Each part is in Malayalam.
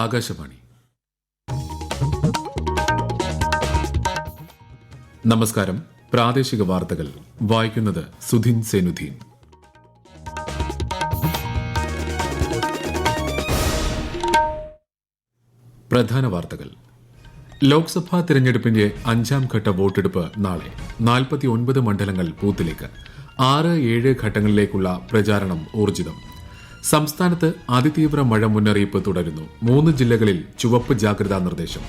ആകാശവാണി. നമസ്കാരം. പ്രാദേശിക വാർത്തകൾ വായിക്കുന്നത് സുധിൻ സെനുദ്ദീൻ. പ്രധാന വാർത്തകൾ. ലോക്സഭാ തിരഞ്ഞെടുപ്പിന്റെ 5ാം ഘട്ട വോട്ടെടുപ്പ് നാളെ. 49 മണ്ഡലങ്ങൾ ബൂത്തിലേക്ക്. 6-7 ഘട്ടങ്ങളിലേക്കുള്ള പ്രചാരണം ഊർജിതം. സംസ്ഥാനത്ത് അതിതീവ്ര മഴ മുന്നറിയിപ്പ് തുടരുന്നു. 3 ജില്ലകളിൽ ചുവപ്പ് ജാഗ്രതാ നിർദ്ദേശം.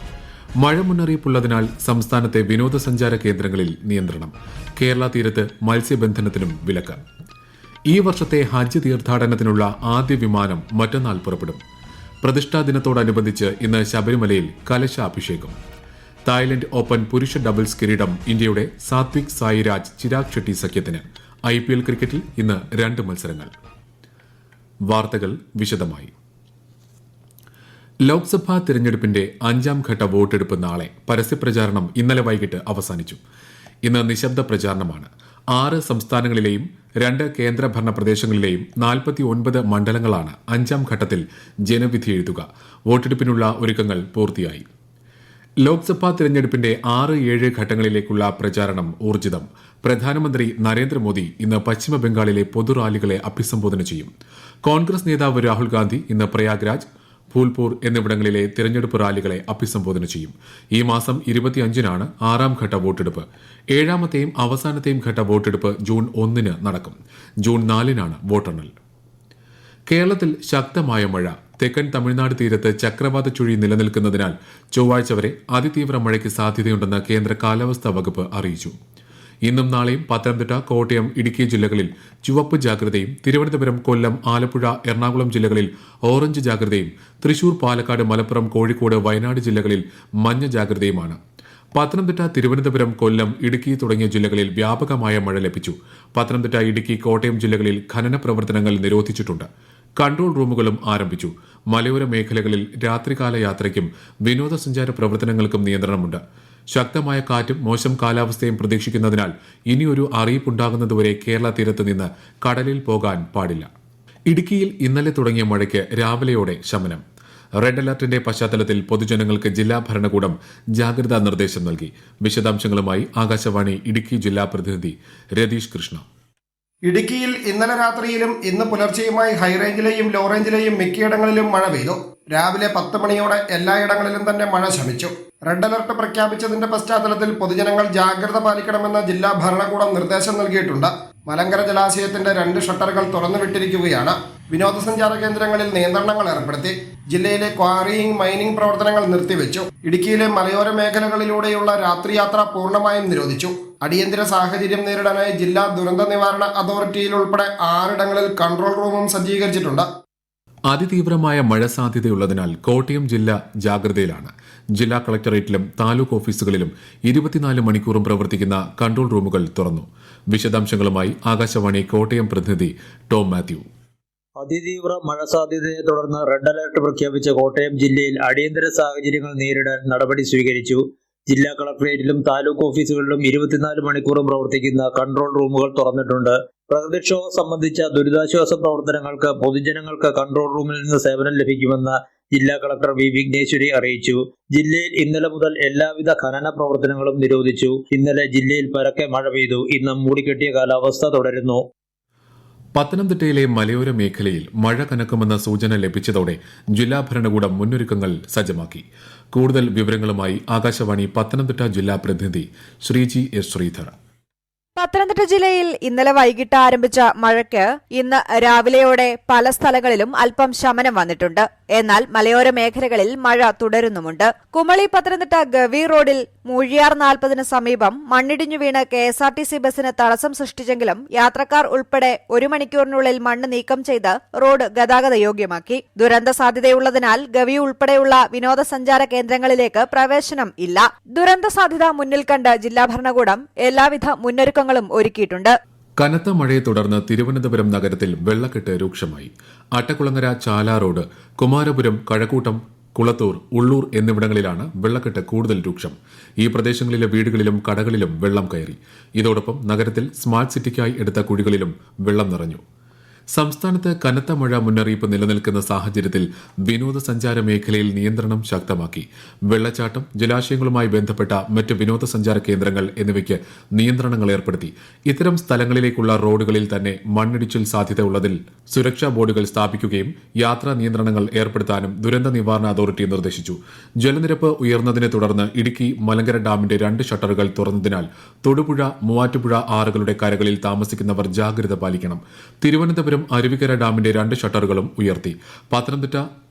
മഴ മുന്നറിയിപ്പുള്ളതിനാൽ സംസ്ഥാനത്തെ വിനോദസഞ്ചാര കേന്ദ്രങ്ങളിൽ നിയന്ത്രണം. കേരള തീരത്ത് മത്സ്യബന്ധനത്തിനും വിലക്ക്. ഈ വർഷത്തെ ഹജ്ജ് തീർത്ഥാടനത്തിനുള്ള ആദ്യ വിമാനം മറ്റന്നാൾ പുറപ്പെടും. പ്രതിഷ്ഠാ ദിനത്തോടനുബന്ധിച്ച് ഇന്ന് ശബരിമലയിൽ കലശാഭിഷേകം. തായ്ലൻഡ് ഓപ്പൺ പുരുഷ ഡബിൾസ് കിരീടം ഇന്ത്യയുടെ സാത്വിക് സായിരാജ് ചിരാഗ് ഷെട്ടി സഖ്യത്തിന്. IPL ക്രിക്കറ്റിൽ ഇന്ന് 2 മത്സരങ്ങൾ. വാർത്തകൾ വിശദമായി. ലോക്സഭാ തിരഞ്ഞെടുപ്പിന്റെ 5ാം ഘട്ട വോട്ടെടുപ്പ് നാളെ. പരസ്യപ്രചാരണം ഇന്നലെ വൈകിട്ട് അവസാനിച്ചു. ഇന്ന് നിശബ്ദ പ്രചാരണമാണ്. 6 സംസ്ഥാനങ്ങളിലെയും 2 കേന്ദ്രഭരണ പ്രദേശങ്ങളിലെയും 49 മണ്ഡലങ്ങളാണ് 5ാം ഘട്ടത്തിൽ ജനവിധി എഴുതുക. വോട്ടെടുപ്പിനുള്ള ഒരുക്കങ്ങൾ പൂർത്തിയായി. ലോക്സഭാ തിരഞ്ഞെടുപ്പിന്റെ 6-7 ഘട്ടങ്ങളിലേക്കുള്ള പ്രചാരണം ഊർജിതം. പ്രധാനമന്ത്രി നരേന്ദ്രമോദി ഇന്ന് പശ്ചിമബംഗാളിലെ പൊതുറാലികളെ അഭിസംബോധന ചെയ്യും. കോൺഗ്രസ് നേതാവ് രാഹുൽ ഗാന്ധി ഇന്ന് പ്രയാഗ്രാജ്, ഫൂൽപൂർ എന്നിവിടങ്ങളിലെ തിരഞ്ഞെടുപ്പ് റാലികളെ അഭിസംബോധന ചെയ്യും. ഈ മാസം 25-നാണ് 6ാം ഘട്ട വോട്ടെടുപ്പ്. 7ാമത്തെയും അവസാനത്തെയും ഘട്ട വോട്ടെടുപ്പ് ജൂൺ 1-ന് നടക്കും. ജൂൺ 4-നാണ് വോട്ടെണ്ണൽ. കേരളത്തിൽ ശക്തമായ മഴ. തെക്കൻ തമിഴ്നാട് തീരത്ത് ചക്രവാത ചുഴി നിലനിൽക്കുന്നതിനാൽ ചൊവ്വാഴ്ച വരെ അതിതീവ്ര മഴയ്ക്ക് സാധ്യതയുണ്ടെന്ന് കേന്ദ്ര കാലാവസ്ഥാ വകുപ്പ് അറിയിച്ചു. ഇന്നും നാളെയും പത്തനംതിട്ട, കോട്ടയം, ഇടുക്കി ജില്ലകളിൽ ചുവപ്പ് ജാഗ്രതയും, തിരുവനന്തപുരം, കൊല്ലം, ആലപ്പുഴ, എറണാകുളം ജില്ലകളിൽ ഓറഞ്ച് ജാഗ്രതയും, തൃശൂർ, പാലക്കാട്, മലപ്പുറം, കോഴിക്കോട്, വയനാട് ജില്ലകളിൽ മഞ്ഞ ജാഗ്രതയുമാണ്. പത്തനംതിട്ട, തിരുവനന്തപുരം, കൊല്ലം, ഇടുക്കി തുടങ്ങിയ ജില്ലകളിൽ വ്യാപകമായ മഴ ലഭിച്ചു. പത്തനംതിട്ട, ഇടുക്കി, കോട്ടയം ജില്ലകളിൽ ഖനന പ്രവർത്തനങ്ങൾ നിരോധിച്ചിട്ടുണ്ട്. കൺട്രോൾ റൂമുകളും ആരംഭിച്ചു. മലയോര മേഖലകളിൽ രാത്രികാല യാത്രയ്ക്കും വിനോദസഞ്ചാര പ്രവർത്തനങ്ങൾക്കും നിയന്ത്രണമുണ്ട്. ശക്തമായ കാറ്റും മോശം കാലാവസ്ഥയും പ്രതീക്ഷിക്കുന്നതിനാൽ ഇനിയൊരു അറിയിപ്പുണ്ടാകുന്നതുവരെ കേരള തീരത്ത് നിന്ന് കടലിൽ പോകാൻ പാടില്ല. ഇടുക്കിയിൽ ഇന്നലെ തുടങ്ങിയ മഴയ്ക്ക് രാവിലെയോടെ ശമനം. റെഡ് അലർട്ടിന്റെ പശ്ചാത്തലത്തിൽ പൊതുജനങ്ങൾക്ക് ജില്ലാ ഭരണകൂടം ജാഗ്രതാ നിർദ്ദേശം നൽകി. വിശദാംശങ്ങളുമായി ആകാശവാണി ഇടുക്കി ജില്ലാ പ്രതിനിധി രതീഷ് കൃഷ്ണ. ഇടുക്കിയിൽ ഇന്നലെ രാത്രിയിലും ഇന്ന് പുലർച്ചെയുമായി ഹൈറേഞ്ചിലെയും ലോ റേഞ്ചിലെയും മിക്കയിടങ്ങളിലും മഴ പെയ്തു. രാവിലെ 10 മണിയോടെ എല്ലായിടങ്ങളിലും തന്നെ മഴ ശമിച്ചു. റെഡ് അലർട്ട് പ്രഖ്യാപിച്ചതിന്റെ പശ്ചാത്തലത്തിൽ പൊതുജനങ്ങൾ ജാഗ്രത പാലിക്കണമെന്ന് ജില്ലാ ഭരണകൂടം നിർദ്ദേശം നൽകിയിട്ടുണ്ട്. മലങ്കര ജലാശയത്തിന്റെ 2 ഷട്ടറുകൾ തുറന്നുവിട്ടിരിക്കുകയാണ്. വിനോദസഞ്ചാര കേന്ദ്രങ്ങളിൽ നിയന്ത്രണങ്ങൾ ഏർപ്പെടുത്തി. ജില്ലയിലെ ക്വാറിയിങ്, മൈനിംഗ് പ്രവർത്തനങ്ങൾ നിർത്തിവെച്ചു. ഇടുക്കിയിലെ മലയോര മേഖലകളിലൂടെയുള്ള രാത്രിയാത്ര പൂർണ്ണമായും നിരോധിച്ചു. അടിയന്തര സാഹചര്യം നേരിടാനായി ജില്ലാ ദുരന്ത നിവാരണ അതോറിറ്റിയിൽ ഉൾപ്പെടെ 6 ഇടങ്ങളിൽ കൺട്രോൾ റൂമും സജ്ജീകരിച്ചിട്ടുണ്ട്. അതിതീവ്രമായ മഴ സാധ്യതയുള്ളതിനാൽ കോട്ടയം ജില്ല ജാഗ്രതയിലാണ്. ജില്ലാ കളക്ടറേറ്റിലും താലൂക്ക് ഓഫീസുകളിലും 24 മണിക്കൂറും പ്രവർത്തിക്കുന്ന കൺട്രോൾ റൂമുകൾ തുറന്നു. വിശദാംശങ്ങളുമായി ആകാശവാണി കോട്ടയം പ്രതിനിധി ടോം മാത്യു. അതിതീവ്ര മഴ സാധ്യതയെ തുടർന്ന് റെഡ് അലർട്ട് പ്രഖ്യാപിച്ച കോട്ടയം ജില്ലയിൽ അടിയന്തര സാഹചര്യങ്ങൾ നേരിടാൻ നടപടി സ്വീകരിച്ചു. ജില്ലാ കളക്ടറേറ്റിലും താലൂക്ക് ഓഫീസുകളിലും 24 മണിക്കൂറും പ്രവർത്തിക്കുന്ന കൺട്രോൾ റൂമുകൾ തുറന്നിട്ടുണ്ട്. പ്രകൃതിക്ഷോഭം സംബന്ധിച്ച ദുരിതാശ്വാസ പ്രവർത്തനങ്ങൾക്ക് പൊതുജനങ്ങൾക്ക് കൺട്രോൾ റൂമിൽ നിന്ന് സേവനം ലഭിക്കുമെന്ന് ജില്ലാ കളക്ടർ വി വിഘ്നേശ്വരി അറിയിച്ചു. ജില്ലയിൽ ഇന്നലെ മുതൽ എല്ലാവിധ ഖനന പ്രവർത്തനങ്ങളും നിരോധിച്ചു. ഇന്നലെ ജില്ലയിൽ പരക്കെ മഴ പെയ്തു. ഇന്ന് മൂടിക്കെട്ടിയ കാലാവസ്ഥ തുടരുന്നു. പത്തനംതിട്ടയിലെ മലയോര മേഖലയിൽ മഴ കനക്കുമെന്ന സൂചന ലഭിച്ചതോടെ ജില്ലാ ഭരണകൂടം മുന്നൊരുക്കങ്ങൾ സജ്ജമാക്കി. കൂടുതൽ വിവരങ്ങളുമായി ആകാശവാണി പത്തനംതിട്ട ജില്ലാ പ്രതിനിധി ശ്രീജി എസ് ശ്രീധർ. പത്തനംതിട്ട ജില്ലയിൽ ഇന്നലെ വൈകിട്ട് ആരംഭിച്ച മഴയ്ക്ക് ഇന്ന് രാവിലെയോടെ പല സ്ഥലങ്ങളിലും അല്പം ശമനം വന്നിട്ടുണ്ട്. എന്നാൽ മലയോര മേഖലകളിൽ മഴ തുടരുന്നുമുണ്ട്. കുമളി പത്തനംതിട്ട ഗവി റോഡിൽ മൂഴിയാർ 40-ന് സമീപം മണ്ണിടിഞ്ഞു വീണ് KSRTC ബസിന് തടസ്സം സൃഷ്ടിച്ചെങ്കിലും യാത്രക്കാർ ഉൾപ്പെടെ 1 മണിക്കൂറിനുള്ളിൽ മണ്ണ് നീക്കം ചെയ്ത് റോഡ് ഗതാഗത യോഗ്യമാക്കി. ദുരന്ത സാധ്യതയുള്ളതിനാൽ ഗവി ഉൾപ്പെടെയുള്ള വിനോദസഞ്ചാര കേന്ദ്രങ്ങളിലേക്ക് പ്രവേശനം ഇല്ല. ദുരന്ത സാധ്യത മുന്നിൽ കണ്ട് ജില്ലാ ഭരണകൂടം എല്ലാവിധ മുന്നൊരുക്കങ്ങളും ഒരുക്കിയിട്ടുണ്ട്. കനത്ത മഴയെ തുടർന്ന് തിരുവനന്തപുരം നഗരത്തിൽ വെള്ളക്കെട്ട് രൂക്ഷമായി. അട്ടക്കുളങ്ങര, ചാല റോഡ്, കുമാരപുരം, കഴക്കൂട്ടം, കുളത്തൂർ, ഉള്ളൂർ എന്നിവിടങ്ങളിലാണ് വെള്ളക്കെട്ട് കൂടുതൽ രൂക്ഷം. ഈ പ്രദേശങ്ങളിലെ വീടുകളിലും കടകളിലും വെള്ളം കയറി. ഇതോടൊപ്പം നഗരത്തിൽ സ്മാർട്ട് സിറ്റിക്കായി എടുത്ത കുഴികളിലും വെള്ളം നിറഞ്ഞു. സംസ്ഥാനത്ത് കനത്ത മഴ മുന്നറിയിപ്പ് നിലനിൽക്കുന്ന സാഹചര്യത്തിൽ വിനോദസഞ്ചാര മേഖലയിൽ നിയന്ത്രണം ശക്തമാക്കി. വെള്ളച്ചാട്ടം, ജലാശയങ്ങളുമായി ബന്ധപ്പെട്ട മറ്റ് വിനോദസഞ്ചാര കേന്ദ്രങ്ങൾ എന്നിവയ്ക്ക് നിയന്ത്രണങ്ങൾ ഏർപ്പെടുത്തി. ഇത്തരം സ്ഥലങ്ങളിലേക്കുള്ള റോഡുകളിൽ തന്നെ മണ്ണിടിച്ചിൽ സാധ്യതയുള്ളതിൽ സുരക്ഷാ ബോർഡുകൾ സ്ഥാപിക്കുകയും യാത്രാ നിയന്ത്രണങ്ങൾ ഏർപ്പെടുത്താനും ദുരന്ത നിവാരണ അതോറിറ്റി നിർദ്ദേശിച്ചു. ജലനിരപ്പ് ഉയർന്നതിനെ തുടർന്ന് ഇടുക്കി മലങ്കര ഡാമിന്റെ 2 ഷട്ടറുകൾ തുറന്നതിനാൽ തൊടുപുഴ, മൂവാറ്റുപുഴ ആറുകളുടെ കരകളിൽ താമസിക്കുന്നവർ ജാഗ്രത പാലിക്കണം. തിരുവനന്തപുരം അരുവിക്കര ഡാമിന്റെ 2 ഷട്ടറുകളും ഉയർത്തി. പത്തനംതിട്ട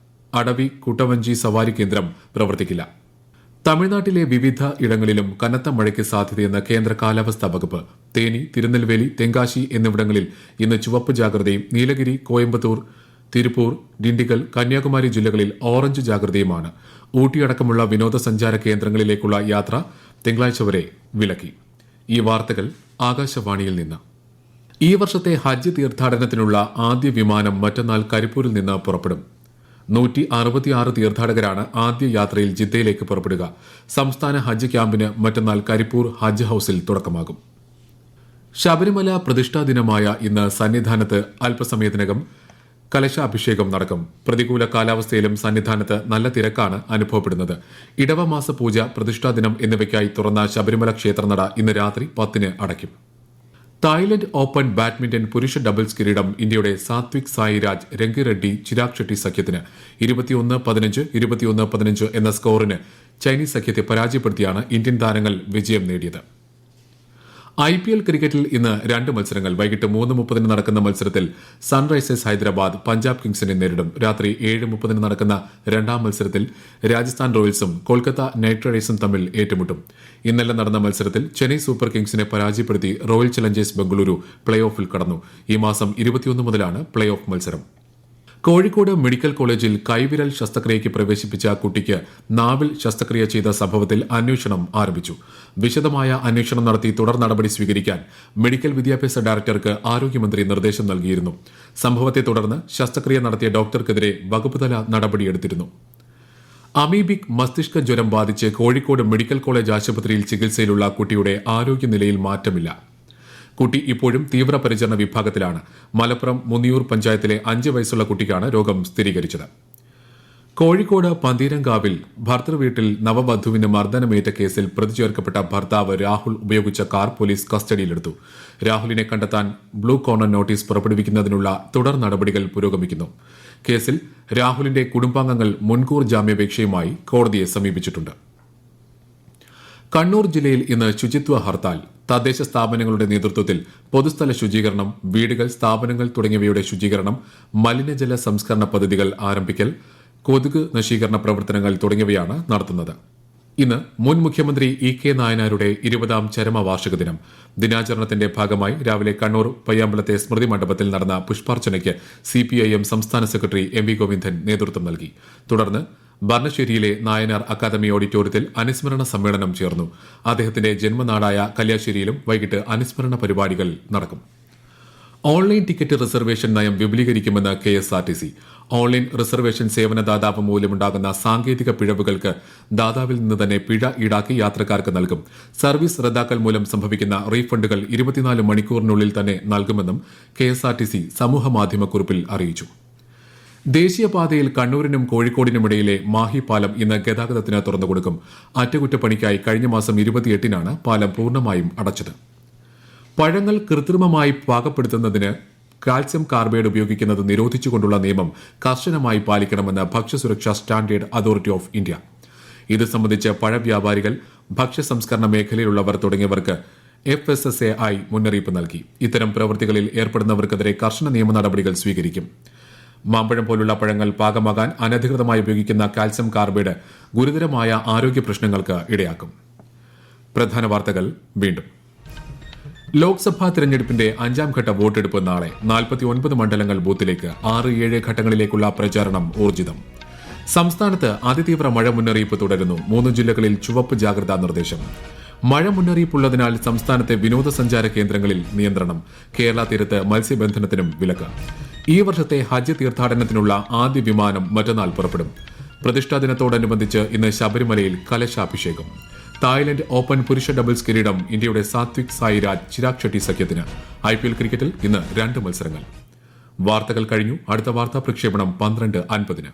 അടവി കുട്ടവഞ്ചി സവാരി കേന്ദ്രം പ്രവർത്തിക്കില്ല. തമിഴ്നാട്ടിലെ വിവിധ ഇടങ്ങളിലും കനത്ത മഴയ്ക്ക് സാധ്യതയെന്ന് കേന്ദ്ര കാലാവസ്ഥാ വകുപ്പ്. തേനി, തിരുനെൽവേലി, തെങ്കാശി എന്നിവിടങ്ങളിൽ ഇന്ന് ചുവപ്പ് ജാഗ്രതയും നീലഗിരി, കോയമ്പത്തൂർ, തിരുപ്പൂർ, ഡിണ്ടിഗൽ, കന്യാകുമാരി ജില്ലകളിൽ ഓറഞ്ച് ജാഗ്രതയുമാണ്. ഊട്ടിയടക്കമുള്ള വിനോദസഞ്ചാര കേന്ദ്രങ്ങളിലേക്കുള്ള യാത്ര തിങ്കളാഴ്ച വരെ വിലക്കി. ഈ വാർത്തകൾ ആകാശവാണിയിൽ നിന്ന്. ഈ വർഷത്തെ ഹജ്ജ് തീർത്ഥാടനത്തിനുള്ള ആദ്യ വിമാനം മറ്റന്നാൾ കരിപ്പൂരിൽ നിന്ന് പുറപ്പെടും. 166 തീർത്ഥാടകരാണ് ആദ്യ യാത്രയിൽ ജിദ്ദയിലേക്ക് പുറപ്പെടുക. സംസ്ഥാന ഹജ്ജ് ക്യാമ്പിന് മറ്റന്നാൾ കരിപ്പൂർ ഹജ്ജ് ഹൌസിൽ തുടക്കമാകും. ശബരിമല പ്രതിഷ്ഠാ ദിനമായ ഇന്ന് സന്നിധാനത്ത് അല്പസമയത്തിനകം കലശാഭിഷേകം നടക്കും. പ്രതികൂല കാലാവസ്ഥയിലും സന്നിധാനത്ത് നല്ല തിരക്കാണ് അനുഭവപ്പെടുന്നത്. ഇടവമാസ പൂജ, പ്രതിഷ്ഠാ ദിനം എന്നിവയ്ക്കായി തുറന്ന ശബരിമല ക്ഷേത്രനട ഇന്ന് രാത്രി 10-ന് അടയ്ക്കും. തായ്ലൻഡ് ഓപ്പൺ ബാഡ്മിന്റൺ പുരുഷ ഡബിൾസ് കിരീടം ഇന്ത്യയുടെ സാത്വിക് സായിരാജ് രംഗിറെഡ്ഡി ചിരാഗ് ഷെട്ടി സഖ്യത്തിന് 21-15, 21-15 എന്ന സ്കോറിന് ചൈനീസ് സഖ്യത്തെ പരാജയപ്പെടുത്തിയാണ് ഇന്ത്യൻ താരങ്ങൾ വിജയം നേടിയത്. IPL ക്രിക്കറ്റിൽ ഇന്ന് 2 മത്സരങ്ങൾ. വൈകിട്ട് 3:30 നടക്കുന്ന മത്സരത്തിൽ സൺറൈസേഴ്സ് ഹൈദരാബാദ് പഞ്ചാബ് കിങ്സിനെ നേരിടും. രാത്രി 7:30 നടക്കുന്ന 2ാം മത്സരത്തിൽ രാജസ്ഥാൻ റോയൽസും കൊൽക്കത്ത നൈറ്റ് റൈഡേഴ്സും തമ്മിൽ ഏറ്റുമുട്ടും. ഇന്നലെ നടന്ന മത്സരത്തിൽ ചെന്നൈ സൂപ്പർ കിങ്സിനെ പരാജയപ്പെടുത്തി റോയൽ ചലഞ്ചേഴ്സ് ബംഗളൂരു പ്ലേ ഓഫിൽ കടന്നു. ഈ മാസം 21 മുതലാണ് പ്ലേ ഓഫ് മത്സരം. കോഴിക്കോട് മെഡിക്കൽ കോളേജിൽ കൈവിരൽ ശസ്ത്രക്രിയയ്ക്ക് പ്രവേശിപ്പിച്ച കുട്ടിക്ക് നാവിൽ ശസ്ത്രക്രിയ ചെയ്ത സംഭവത്തിൽ അന്വേഷണം ആരംഭിച്ചു. വിശദമായ അന്വേഷണം നടത്തി തുടർ നടപടി സ്വീകരിക്കാൻ മെഡിക്കൽ വിദ്യാഭ്യാസ ഡയറക്ടർക്ക് ആരോഗ്യമന്ത്രി നിർദ്ദേശം നൽകിയിരുന്നു. സംഭവത്തെ തുടർന്ന് ശസ്ത്രക്രിയ നടത്തിയ ഡോക്ടർക്കെതിരെ വകുപ്പുതല നടപടിയെടുത്തിരുന്നു. അമീബിക് മസ്തിഷ്ക ജ്വരം ബാധിച്ച് കോഴിക്കോട് മെഡിക്കൽ കോളേജ് ആശുപത്രിയിൽ ചികിത്സയിലുള്ള കുട്ടിയുടെ ആരോഗ്യനിലയിൽ മാറ്റമില്ല. കുട്ടി ഇപ്പോഴും തീവ്രപരിചരണ വിഭാഗത്തിലാണ്. മലപ്പുറം മുന്നിയൂർ പഞ്ചായത്തിലെ 5 വയസ്സുള്ള കുട്ടിക്കാണ് രോഗം സ്ഥിരീകരിച്ചത്. കോഴിക്കോട് പന്തീരങ്കാവിൽ ഭർത്തൃവീട്ടിൽ നവവധുവിന് മർദ്ദനമേറ്റ കേസിൽ പ്രതി ചേർക്കപ്പെട്ട ഭർത്താവ് രാഹുൽ ഉപയോഗിച്ച കാർ പോലീസ് കസ്റ്റഡിയിലെടുത്തു. രാഹുലിനെ കണ്ടെത്താൻ ബ്ലൂ കോർണർ നോട്ടീസ് പുറപ്പെടുവിക്കുന്നതിനുള്ള തുടർ നടപടികൾ പുരോഗമിക്കുന്നു. കേസിൽ രാഹുലിന്റെ കുടുംബാംഗങ്ങൾ മുൻകൂർ ജാമ്യാപേക്ഷയുമായി കോടതിയെ സമീപിച്ചിട്ടുണ്ട്. കണ്ണൂർ ജില്ലയിൽ ഇന്ന് ശുചിത്വ ഹർത്താൽ. തദ്ദേശ സ്ഥാപനങ്ങളുടെ നേതൃത്വത്തിൽ പൊതുസ്ഥല ശുചീകരണം, വീടുകൾ, സ്ഥാപനങ്ങൾ തുടങ്ങിയവയുടെ ശുചീകരണം, മലിനജല സംസ്കരണ പദ്ധതികൾ ആരംഭിക്കൽ, കൊതുക് നശീകരണ പ്രവർത്തനങ്ങൾ തുടങ്ങിയവയാണ് നടത്തുന്നത്. ഇന്ന് മുൻ മുഖ്യമന്ത്രി EK നായനാരുടെ 20ാം ചരമവാർഷിക ദിനം. ദിനാചരണത്തിന്റെ ഭാഗമായി രാവിലെ കണ്ണൂർ പയ്യാമ്പലത്തെ സ്മൃതി മണ്ഡപത്തിൽ നടന്ന പുഷ്പാർച്ചനയ്ക്ക് CPIM സംസ്ഥാന സെക്രട്ടറി MV ഗോവിന്ദൻ നേതൃത്വം നൽകി. തുടർന്ന് ഭരണശ്ശേരിയിലെ നായനാർ അക്കാദമി ഓഡിറ്റോറിയത്തിൽ അനുസ്മരണ സമ്മേളനം ചേർന്നു. അദ്ദേഹത്തിന്റെ ജന്മനാടായ കല്യാശ്ശേരിയിലും വൈകിട്ട് അനുസ്മരണ പരിപാടികൾ നടക്കും. ഓൺലൈൻ ടിക്കറ്റ് റിസർവേഷൻ നയം വിപുലീകരിക്കുമെന്ന് KSRTC. ഓൺലൈൻ റിസർവേഷൻ സേവനദാതാവ് മൂലമുണ്ടാകുന്ന സാങ്കേതിക പിഴവുകൾക്ക് ദാതാവിൽ നിന്ന് തന്നെ പിഴ ഈടാക്കി യാത്രക്കാർക്ക് നൽകും. സർവീസ് റദ്ദാക്കൽ മൂലം സംഭവിക്കുന്ന റീഫണ്ടുകൾ 24 മണിക്കൂറിനുള്ളിൽ തന്നെ നൽകുമെന്നും KSRTC സമൂഹമാധ്യമക്കുറിപ്പിൽ അറിയിച്ചു. ദേശീയപാതയിൽ കണ്ണൂരിനും കോഴിക്കോടിനുമിടയിലെ മാഹി പാലം ഇന്ന് ഗതാഗതത്തിന് തുറന്നുകൊടുക്കും. അറ്റകുറ്റപ്പണിക്കായി കഴിഞ്ഞ മാസം 28-നാണ് പാലം പൂർണ്ണമായും അടച്ചത്. പഴങ്ങൾ കൃത്രിമമായി പാകപ്പെടുത്തുന്നതിന് കാൽസ്യം കാർബൈഡ് ഉപയോഗിക്കുന്നത് നിരോധിച്ചുകൊണ്ടുള്ള നിയമം കർശനമായി പാലിക്കണമെന്ന് ഭക്ഷ്യസുരക്ഷാ സ്റ്റാൻഡേർഡ് അതോറിറ്റി ഓഫ് ഇന്ത്യ. ഇത് സംബന്ധിച്ച് പഴവ്യാപാരികൾ, ഭക്ഷ്യസംസ്കരണ മേഖലയിലുള്ളവർ തുടങ്ങിയവർക്ക് FSSAI മുന്നറിയിപ്പ് നൽകി. ഇത്തരം പ്രവൃത്തികളിൽ ഏർപ്പെടുന്നവർക്കെതിരെ കർശന നിയമ നടപടികൾ സ്വീകരിക്കും. മാമ്പഴം പോലുള്ള പഴങ്ങൾ പാകമാകാൻ അനധികൃതമായി ഉപയോഗിക്കുന്ന കാൽസ്യം കാർബൈഡ് ഗുരുതരമായ ആരോഗ്യ പ്രശ്നങ്ങൾക്ക് ഇടയാക്കും. പ്രധാന വാർത്തകൾ വീണ്ടും. ലോക്സഭാ തെരഞ്ഞെടുപ്പിന്റെ 5ാം ഘട്ട വോട്ടെടുപ്പ് നാളെ. 49 മണ്ഡലങ്ങൾ ബൂത്തിലേക്ക്. 6-7 ഘട്ടങ്ങളിലേക്കുള്ള പ്രചാരണം ഊർജിതം. സംസ്ഥാനത്ത് അതിതീവ്ര മഴ മുന്നറിയിപ്പ് തുടരുന്നു. 3 ജില്ലകളിൽ ചുവപ്പ് ജാഗ്രതാ നിർദ്ദേശം. മഴ മുന്നറിയിപ്പുള്ളതിനാൽ സംസ്ഥാനത്തെ വിനോദസഞ്ചാര കേന്ദ്രങ്ങളിൽ നിയന്ത്രണം. കേരള തീരത്ത് മത്സ്യബന്ധനത്തിനും വിലക്ക്. ഈ വർഷത്തെ ഹജ്ജ് തീർത്ഥാടനത്തിനുള്ള ആദ്യ വിമാനം മറ്റന്നാൾ പുറപ്പെടും. പ്രതിഷ്ഠാ ദിനത്തോടനുബന്ധിച്ച് ഇന്ന് ശബരിമലയിൽ കലശാഭിഷേകം. തായ്ലൻഡ് ഓപ്പൺ പുരുഷ ഡബിൾസ് കിരീടം ഇന്ത്യയുടെ സാത്വിക് സായിരാജ് ചിരാഗ് ഷെട്ടി സഖ്യത്തിന്. IPL ക്രിക്കറ്റിൽ ഇന്ന് 2 മത്സരങ്ങൾ. വാർത്തകൾ കഴിഞ്ഞു. അടുത്ത വാർത്താ പ്രക്ഷേപണം 12:50.